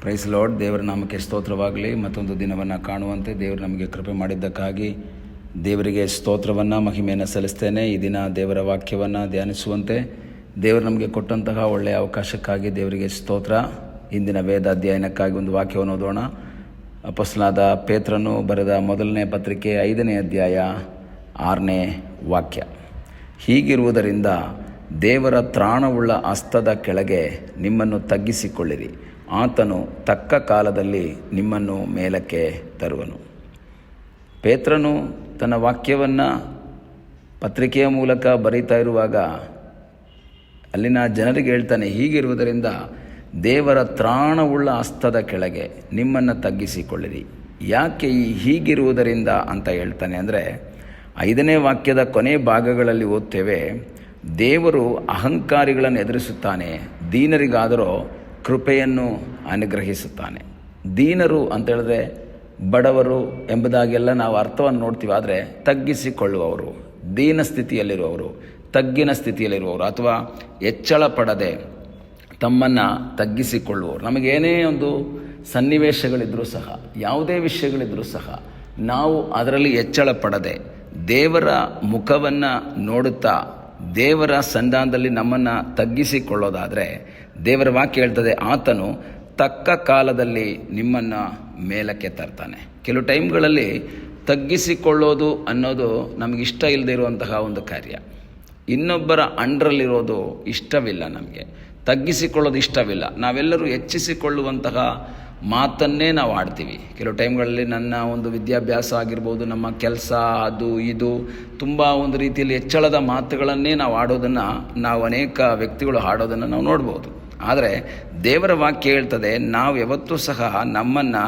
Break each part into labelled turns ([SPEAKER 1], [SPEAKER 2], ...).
[SPEAKER 1] Price lord. ದೇವರ ನಾಮಕ್ಕೆ ಸ್ತೋತ್ರವಾಗಲಿ. ಮತ್ತೊಂದು ದಿನವನ್ನು ಕಾಣುವಂತೆ ದೇವರು ನಮಗೆ ಕೃಪೆ ಮಾಡಿದ್ದಕ್ಕಾಗಿ ದೇವರಿಗೆ ಸ್ತೋತ್ರವನ್ನು ಮಹಿಮೆಯನ್ನು ಸಲ್ಲಿಸ್ತೇನೆ. ಈ ದಿನ ದೇವರ ವಾಕ್ಯವನ್ನು ಧ್ಯಾನಿಸುವಂತೆ ದೇವರು ನಮಗೆ ಕೊಟ್ಟಂತಹ ಒಳ್ಳೆಯ ಅವಕಾಶಕ್ಕಾಗಿ ದೇವರಿಗೆ ಸ್ತೋತ್ರ. ಇಂದಿನ ವೇದ ಅಧ್ಯಯನಕ್ಕಾಗಿ ಒಂದು ವಾಕ್ಯವನ್ನು ಓದೋಣ. ಅಪೊಸ್ತಲನಾದ ಪೇತ್ರನು ಬರೆದ ಮೊದಲನೇ ಪತ್ರಿಕೆ 5ನೇ ಅಧ್ಯಾಯ 6ನೇ ವಾಕ್ಯ. ಹೀಗಿರುವುದರಿಂದ ದೇವರ ತ್ರಾಣವುಳ್ಳ ಹಸ್ತದ ಕೆಳಗೆ ನಿಮ್ಮನ್ನು ತಗ್ಗಿಸಿಕೊಳ್ಳಿರಿ, ಆತನು ತಕ್ಕ ಕಾಲದಲ್ಲಿ ನಿಮ್ಮನ್ನು ಮೇಲಕ್ಕೆ ತರುವನು. ಪೇತ್ರನು ತನ್ನ ವಾಕ್ಯವನ್ನು ಪತ್ರಿಕೆಯ ಮೂಲಕ ಬರೀತಾ ಇರುವಾಗ ಅಲ್ಲಿನ ಜನರಿಗೆ ಹೇಳ್ತಾನೆ, ಹೀಗಿರುವುದರಿಂದ ದೇವರ ತ್ರಾಣವುಳ್ಳ ಹಸ್ತದ ಕೆಳಗೆ ನಿಮ್ಮನ್ನು ತಗ್ಗಿಸಿಕೊಳ್ಳಿರಿ. ಯಾಕೆ ಈ ಹೀಗಿರುವುದರಿಂದ ಅಂತ ಹೇಳ್ತಾನೆ ಅಂದರೆ, 5ನೇ ವಾಕ್ಯದ ಕೊನೆ ಭಾಗಗಳಲ್ಲಿ ಓದ್ತೇವೆ, ದೇವರು ಅಹಂಕಾರಿಗಳನ್ನು ಎದುರಿಸುತ್ತಾನೆ, ದೀನರಿಗಾದರೂ ಕೃಪೆಯನ್ನು ಅನುಗ್ರಹಿಸುತ್ತಾನೆ. ದೀನರು ಅಂತ ಹೇಳಿದ್ರೆ ಬಡವರು ಎಂಬುದಾಗೆಲ್ಲ ನಾವು ಅರ್ಥವನ್ನು ನೋಡ್ತೀವಿ. ಆದರೆ ತಗ್ಗಿಸಿಕೊಳ್ಳುವವರು, ದೀನ ಸ್ಥಿತಿಯಲ್ಲಿರುವವರು, ತಗ್ಗಿನ ಸ್ಥಿತಿಯಲ್ಲಿರುವವರು, ಅಥವಾ ಹೆಚ್ಚಳ ಪಡದೆ ತಮ್ಮನ್ನು ತಗ್ಗಿಸಿಕೊಳ್ಳುವವರು. ನಮಗೇನೇ ಒಂದು ಸನ್ನಿವೇಶಗಳಿದ್ರೂ ಸಹ, ಯಾವುದೇ ವಿಷಯಗಳಿದ್ರೂ ಸಹ ನಾವು ಅದರಲ್ಲಿ ಹೆಚ್ಚಳ ಪಡದೆ ದೇವರ ಮುಖವನ್ನು ನೋಡುತ್ತಾ ದೇವರ ಸನ್ನಿಧಾನದಲ್ಲಿ ನಮ್ಮನ್ನು ತಗ್ಗಿಸಿಕೊಳ್ಳೋದಾದರೆ ದೇವರ ವಾಕ್ಯ ಹೇಳ್ತದೆ, ಆತನು ತಕ್ಕ ಕಾಲದಲ್ಲಿ ನಿಮ್ಮನ್ನು ಮೇಲಕ್ಕೆ ತರ್ತಾನೆ. ಕೆಲವು ಟೈಮ್ಗಳಲ್ಲಿ ತಗ್ಗಿಸಿಕೊಳ್ಳೋದು ಅನ್ನೋದು ನಮಗಿಷ್ಟ ಇಲ್ಲದೆ ಇರುವಂತಹ ಒಂದು ಕಾರ್ಯ. ಇನ್ನೊಬ್ಬರ ಅಂಡ್ರಲ್ಲಿರೋದು ಇಷ್ಟವಿಲ್ಲ, ನಮಗೆ ತಗ್ಗಿಸಿಕೊಳ್ಳೋದು ಇಷ್ಟವಿಲ್ಲ. ನಾವೆಲ್ಲರೂ ಹೆಚ್ಚಿಸಿಕೊಳ್ಳುವಂತಹ ಮಾತನ್ನೇ ನಾವು ಆಡ್ತೀವಿ. ಕೆಲವು ಟೈಮ್ಗಳಲ್ಲಿ ನನ್ನ ಒಂದು ವಿದ್ಯಾಭ್ಯಾಸ ಆಗಿರ್ಬೋದು, ನಮ್ಮ ಕೆಲಸ, ಅದು ಇದು ತುಂಬ ಒಂದು ರೀತಿಯಲ್ಲಿ ಹೆಚ್ಚಳದ ಮಾತುಗಳನ್ನೇ ನಾವು ಆಡೋದನ್ನು, ನಾವು ಅನೇಕ ವ್ಯಕ್ತಿಗಳು ಆಡೋದನ್ನು ನಾವು ನೋಡ್ಬೋದು. ಆದರೆ ದೇವರ ವಾಕ್ಯ ಹೇಳ್ತದೆ, ನಾವು ಯಾವತ್ತೂ ಸಹ ನಮ್ಮನ್ನು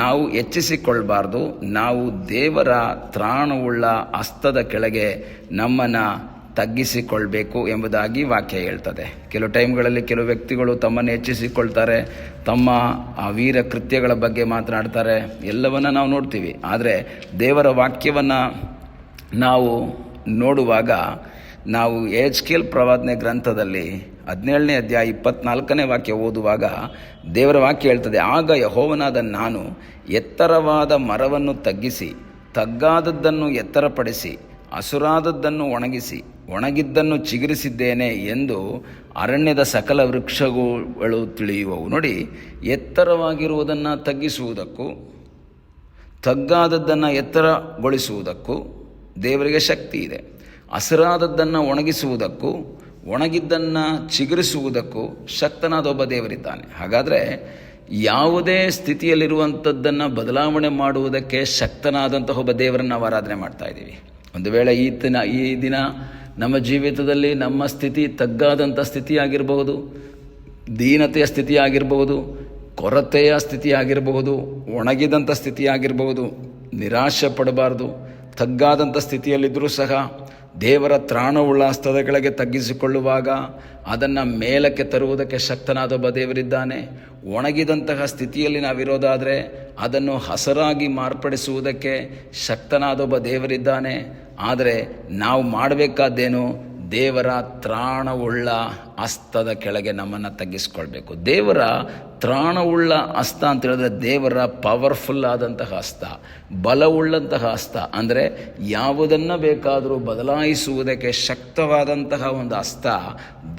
[SPEAKER 1] ನಾವು ಹೆಚ್ಚಿಸಿಕೊಳ್ಬಾರ್ದು. ನಾವು ದೇವರ ತ್ರಾಣವುಳ್ಳ ಹಸ್ತದ ಕೆಳಗೆ ನಮ್ಮನ್ನು ತಗ್ಗಿಸಿಕೊಳ್ಬೇಕು ಎಂಬುದಾಗಿ ವಾಕ್ಯ ಹೇಳ್ತದೆ. ಕೆಲವು ಟೈಮ್ಗಳಲ್ಲಿ ಕೆಲವು ವ್ಯಕ್ತಿಗಳು ತಮ್ಮನ್ನು ಹೆಚ್ಚಿಸಿಕೊಳ್ತಾರೆ, ತಮ್ಮ ಆ ವೀರ ಕೃತ್ಯಗಳ ಬಗ್ಗೆ ಮಾತನಾಡ್ತಾರೆ, ಎಲ್ಲವನ್ನು ನಾವು ನೋಡ್ತೀವಿ. ಆದರೆ ದೇವರ ವಾಕ್ಯವನ್ನು ನಾವು ನೋಡುವಾಗ, ನಾವು ಎಹೆಜ್ಕೇಲ್ ಪ್ರವಾದನೆ ಗ್ರಂಥದಲ್ಲಿ 17ನೇ ಅಧ್ಯಾಯ 24ನೇ ವಾಕ್ಯ ಓದುವಾಗ ದೇವರ ವಾಕ್ಯ ಹೇಳ್ತದೆ, ಆಗ ಯೆಹೋವನಾದ ನಾನು ಎತ್ತರವಾದ ಮರವನ್ನು ತಗ್ಗಿಸಿ, ತಗ್ಗಾದದ್ದನ್ನು ಎತ್ತರಪಡಿಸಿ, ಹಸುರಾದದ್ದನ್ನು ಒಣಗಿಸಿ, ಒಣಗಿದ್ದನ್ನು ಚಿಗುರಿಸಿದ್ದೇನೆ ಎಂದು ಅರಣ್ಯದ ಸಕಲ ವೃಕ್ಷಗಳು ತಿಳಿಯುವವು. ನೋಡಿ, ಎತ್ತರವಾಗಿರುವುದನ್ನು ತಗ್ಗಿಸುವುದಕ್ಕೂ ತಗ್ಗಾದದ್ದನ್ನು ಎತ್ತರಗೊಳಿಸುವುದಕ್ಕೂ ದೇವರಿಗೆ ಶಕ್ತಿ ಇದೆ. ಹಸಿರಾದದ್ದನ್ನು ಒಣಗಿಸುವುದಕ್ಕೂ ಒಣಗಿದ್ದನ್ನು ಚಿಗುರಿಸುವುದಕ್ಕೂ ಶಕ್ತನಾದ ಒಬ್ಬ ದೇವರಿದ್ದಾನೆ. ಹಾಗಾದರೆ ಯಾವುದೇ ಸ್ಥಿತಿಯಲ್ಲಿರುವಂಥದ್ದನ್ನು ಬದಲಾವಣೆ ಮಾಡುವುದಕ್ಕೆ ಶಕ್ತನಾದಂತಹ ಒಬ್ಬ ದೇವರನ್ನು ನಾವು ಆರಾಧನೆ ಮಾಡ್ತಾ ಇದ್ದೀವಿ. ಒಂದು ವೇಳೆ ಈ ದಿನ ನಮ್ಮ ಜೀವಿತದಲ್ಲಿ ನಮ್ಮ ಸ್ಥಿತಿ ತಗ್ಗಾದಂಥ ಸ್ಥಿತಿಯಾಗಿರಬಹುದು, ದೀನತೆಯ ಸ್ಥಿತಿಯಾಗಿರಬಹುದು, ಕೊರತೆಯ ಸ್ಥಿತಿಯಾಗಿರಬಹುದು, ಒಣಗಿದಂಥ ಸ್ಥಿತಿಯಾಗಿರಬಹುದು. ನಿರಾಶೆ ಪಡಬಾರ್ದು. ತಗ್ಗಾದಂಥ ಸ್ಥಿತಿಯಲ್ಲಿದ್ದರೂ ಸಹ ದೇವರ ತ್ರಾಣವುಳ್ಳ ಹಸ್ತದ ಕೆಳಗೆ ತಗ್ಗಿಸಿಕೊಳ್ಳುವಾಗ ಅದನ್ನು ಮೇಲಕ್ಕೆ ತರುವುದಕ್ಕೆ ಶಕ್ತನಾದ ಒಬ್ಬ ದೇವರಿದ್ದಾನೆ. ಒಣಗಿದಂತಹ ಸ್ಥಿತಿಯಲ್ಲಿ ನಾವಿರೋದಾದರೆ ಅದನ್ನು ಹಸರಾಗಿ ಮಾರ್ಪಡಿಸುವುದಕ್ಕೆ ಶಕ್ತನಾದ ಒಬ್ಬ ದೇವರಿದ್ದಾನೆ. ಆದರೆ ನಾವು ಮಾಡಬೇಕಾದ್ದೇನು? ದೇವರ ತ್ರಾಣವುಳ್ಳ ಹಸ್ತದ ಕೆಳಗೆ ನಮ್ಮನ್ನು ತಗ್ಗಿಸ್ಕೊಳ್ಬೇಕು. ದೇವರ ತ್ರಾಣವುಳ್ಳ ಹಸ್ತ ಅಂತ ಹೇಳಿದ್ರೆ ದೇವರ ಪವರ್ಫುಲ್ ಆದಂತಹ ಹಸ್ತ, ಬಲವುಳ್ಳಂತಹ ಹಸ್ತ. ಅಂದರೆ ಯಾವುದನ್ನು ಬೇಕಾದರೂ ಬದಲಾಯಿಸುವುದಕ್ಕೆ ಶಕ್ತವಾದಂತಹ ಒಂದು ಹಸ್ತ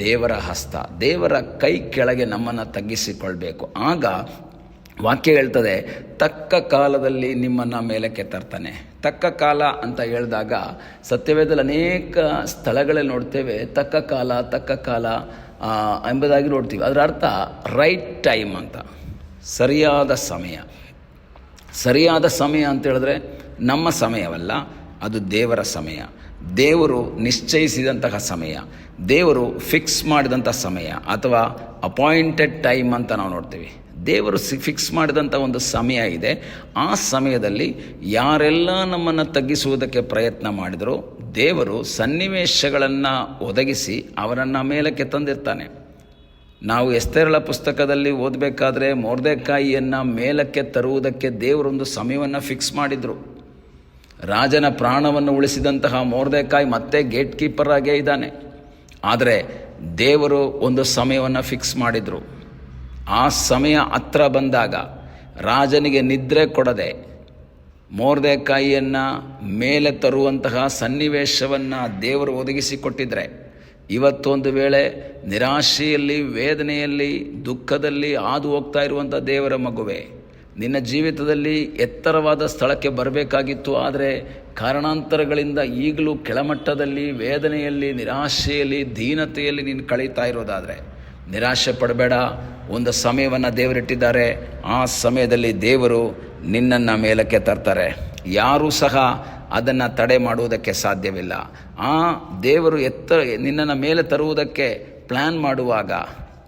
[SPEAKER 1] ದೇವರ ಹಸ್ತ. ದೇವರ ಕೈ ಕೆಳಗೆ ನಮ್ಮನ್ನು ತಗ್ಗಿಸಿಕೊಳ್ಬೇಕು. ಆಗ ವಾಕ್ಯ ಹೇಳ್ತದೆ, ತಕ್ಕ ಕಾಲದಲ್ಲಿ ನಿಮ್ಮನ್ನು ಮೇಲಕ್ಕೆ ತರ್ತಾನೆ. ತಕ್ಕ ಕಾಲ ಅಂತ ಹೇಳಿದಾಗ ಸತ್ಯವೇದದಲ್ಲಿ ಅನೇಕ ಸ್ಥಳಗಳಲ್ಲಿ ನೋಡ್ತೇವೆ, ತಕ್ಕ ಕಾಲ ಎಂಬುದಾಗಿ ನೋಡ್ತೀವಿ. ಅದರ ಅರ್ಥ ರೈಟ್ ಟೈಮ್ ಅಂತ, ಸರಿಯಾದ ಸಮಯ. ಸರಿಯಾದ ಸಮಯ ಅಂತ ಹೇಳಿದ್ರೆ ನಮ್ಮ ಸಮಯವಲ್ಲ, ಅದು ದೇವರ ಸಮಯ. ದೇವರು ನಿಶ್ಚಯಿಸಿದಂತಹ ಸಮಯ, ದೇವರು ಫಿಕ್ಸ್ ಮಾಡಿದಂಥ ಸಮಯ, ಅಥವಾ ಅಪಾಯಿಂಟೆಡ್ ಟೈಮ್ ಅಂತ ನಾವು ನೋಡ್ತೀವಿ. ದೇವರು ಫಿಕ್ಸ್ ಮಾಡಿದಂಥ ಒಂದು ಸಮಯ ಇದೆ. ಆ ಸಮಯದಲ್ಲಿ ಯಾರೆಲ್ಲ ನಮ್ಮನ್ನು ತಗ್ಗಿಸುವುದಕ್ಕೆ ಪ್ರಯತ್ನ ಮಾಡಿದರೂ ದೇವರು ಸನ್ನಿವೇಶಗಳನ್ನು ಒದಗಿಸಿ ಅವರನ್ನು ಮೇಲಕ್ಕೆ ತಂದಿರ್ತಾನೆ. ನಾವು ಎಸ್ತೇರಳ ಪುಸ್ತಕದಲ್ಲಿ ಓದಬೇಕಾದ್ರೆ ಮೊರ್ದೆಕಾಯಿಯನ್ನು ಮೇಲಕ್ಕೆ ತರುವುದಕ್ಕೆ ದೇವರೊಂದು ಸಮಯವನ್ನು ಫಿಕ್ಸ್ ಮಾಡಿದರು. ರಾಜನ ಪ್ರಾಣವನ್ನು ಉಳಿಸಿದಂತಹ ಮೊರ್ದೆಕಾಯಿ ಮತ್ತೆ ಗೇಟ್ ಕೀಪರ್ ಆಗೇ ಇದ್ದಾನೆ. ಆದರೆ ದೇವರು ಒಂದು ಸಮಯವನ್ನು ಫಿಕ್ಸ್ ಮಾಡಿದರು. ಆ ಸಮಯ ಹತ್ರ ಬಂದಾಗ ರಾಜನಿಗೆ ನಿದ್ರೆ ಕೊಡದೆ ಮೊರ್ದೆಕಾಯಿಯನ್ನು ಮೇಲೆ ತರುವಂತಹ ಸನ್ನಿವೇಶವನ್ನು ದೇವರು ಒದಗಿಸಿಕೊಟ್ಟಿದ್ರೆ, ಇವತ್ತೊಂದು ವೇಳೆ ನಿರಾಶೆಯಲ್ಲಿ, ವೇದನೆಯಲ್ಲಿ, ದುಃಖದಲ್ಲಿ ಹಾದು ಹೋಗ್ತಾ ಇರುವಂಥ ದೇವರ ಮಗುವೆ, ನಿನ್ನ ಜೀವಿತದಲ್ಲಿ ಎತ್ತರವಾದ ಸ್ಥಳಕ್ಕೆ ಬರಬೇಕಾಗಿತ್ತು. ಆದರೆ ಕಾರಣಾಂತರಗಳಿಂದ ಈಗಲೂ ಕೆಳಮಟ್ಟದಲ್ಲಿ, ವೇದನೆಯಲ್ಲಿ, ನಿರಾಶೆಯಲ್ಲಿ, ದೀನತೆಯಲ್ಲಿ ನೀನು ಕಳೀತಾ ಇರೋದಾದರೆ ನಿರಾಶೆ ಪಡಬೇಡ. ಒಂದು ಸಮಯವನ್ನು ದೇವರಿಟ್ಟಿದ್ದಾರೆ. ಆ ಸಮಯದಲ್ಲಿ ದೇವರು ನಿನ್ನನ್ನು ಮೇಲಕ್ಕೆ ತರ್ತಾರೆ. ಯಾರೂ ಸಹ ಅದನ್ನು ತಡೆ ಮಾಡುವುದಕ್ಕೆ ಸಾಧ್ಯವಿಲ್ಲ. ಆ ದೇವರು ನಿನ್ನನ್ನು ಮೇಲೆ ತರುವುದಕ್ಕೆ ಪ್ಲ್ಯಾನ್ ಮಾಡುವಾಗ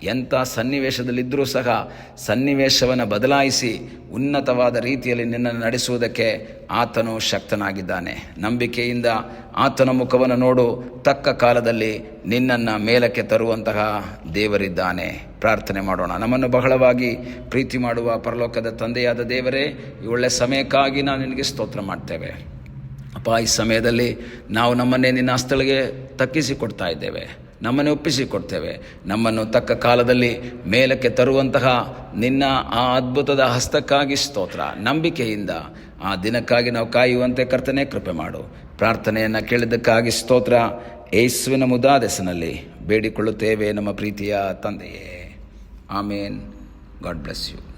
[SPEAKER 1] ಎಂಥ ಸನ್ನಿವೇಶದಲ್ಲಿದ್ದರೂ ಸಹ ಸನ್ನಿವೇಶವನ್ನು ಬದಲಾಯಿಸಿ ಉನ್ನತವಾದ ರೀತಿಯಲ್ಲಿ ನಿನ್ನನ್ನು ನಡೆಸುವುದಕ್ಕೆ ಆತನು ಶಕ್ತನಾಗಿದ್ದಾನೆ. ನಂಬಿಕೆಯಿಂದ ಆತನ ಮುಖವನ್ನು ನೋಡು. ತಕ್ಕ ಕಾಲದಲ್ಲಿ ನಿನ್ನನ್ನು ಮೇಲಕ್ಕೆ ತರುವಂತಹ ದೇವರಿದ್ದಾನೆ. ಪ್ರಾರ್ಥನೆ ಮಾಡೋಣ. ನಮ್ಮನ್ನು ಬಹಳವಾಗಿ ಪ್ರೀತಿ ಮಾಡುವ ಪರಲೋಕದ ತಂದೆಯಾದ ದೇವರೇ, ಈ ಒಳ್ಳೆಯ ಸಮಯಕ್ಕಾಗಿ ನಾವು ನಿನಗೆ ಸ್ತೋತ್ರ ಮಾಡ್ತೇವೆ. ಅಪ್ಪ, ಈ ಸಮಯದಲ್ಲಿ ನಾವು ನಮ್ಮನ್ನೇ ನಿನ್ನ ಹಸ್ತಳಿಗೆ ತಗ್ಗಿಸಿಕೊಡ್ತಾ ಇದ್ದೇವೆ, ನಮ್ಮನ್ನು ಒಪ್ಪಿಸಿಕೊಡ್ತೇವೆ. ನಮ್ಮನ್ನು ತಕ್ಕ ಕಾಲದಲ್ಲಿ ಮೇಲಕ್ಕೆ ತರುವಂತಹ ನಿನ್ನ ಆ ಅದ್ಭುತದ ಹಸ್ತಕ್ಕಾಗಿ ಸ್ತೋತ್ರ. ನಂಬಿಕೆಯಿಂದ ಆ ದಿನಕ್ಕಾಗಿ ನಾವು ಕಾಯುವಂತೆ ಕರ್ತನೇ ಕೃಪೆ ಮಾಡು. ಪ್ರಾರ್ಥನೆಯನ್ನು ಕೇಳಿದ್ದಕ್ಕಾಗಿ ಸ್ತೋತ್ರ. ಯೇಸುವಿನ ಮುದ್ದಾದ ಹೆಸರಿನಲ್ಲಿ ಬೇಡಿಕೊಳ್ಳುತ್ತೇವೆ ನಮ್ಮ ಪ್ರೀತಿಯ ತಂದೆಯೇ. ಆಮೇನ್. God bless you.